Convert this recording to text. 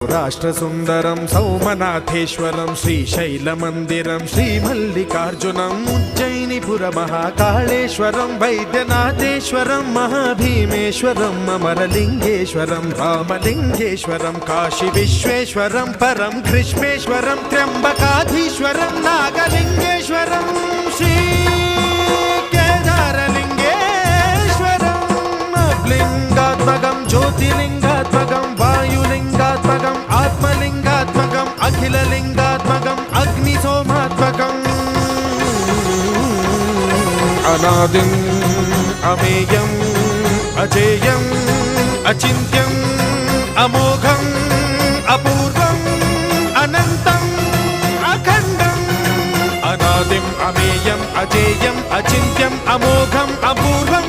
राष्ट्रसुन्दरं सौमनाथेश्वरं श्रीशैलमन्दिरं श्रीमल्लिकार्जुनम् उज्जयिनीपुरमहाकाळेश्वरं वैद्यनाथेश्वरं महाभीमेश्वरम् अमरलिङ्गेश्वरं रामलिङ्गेश्वरं काशीविश्वेश्वरं परं ग्रीष्मेश्वरं त्र्यम्बकाधीश्वरं नागलिङ्गेश्वरं श्रीकेदारलिङ्गेश्वरं लिङ्गात्मकं ज्योतिलिङ्गात्मकं वायुलिङ्गात्मकम् आत्मलिङ्गात्मकम् अखिललिङ्गात्मकम् अग्निसोमात्मकम् अनादिम् अमेयम् अजेयम् अचिन्त्यम् अमोघम् अपूर्वम् अनन्तम् अखण्डम् अनादिम् अमेयम् अजेयम् अचिन्त्यम् अमोघम् अपूर्वम्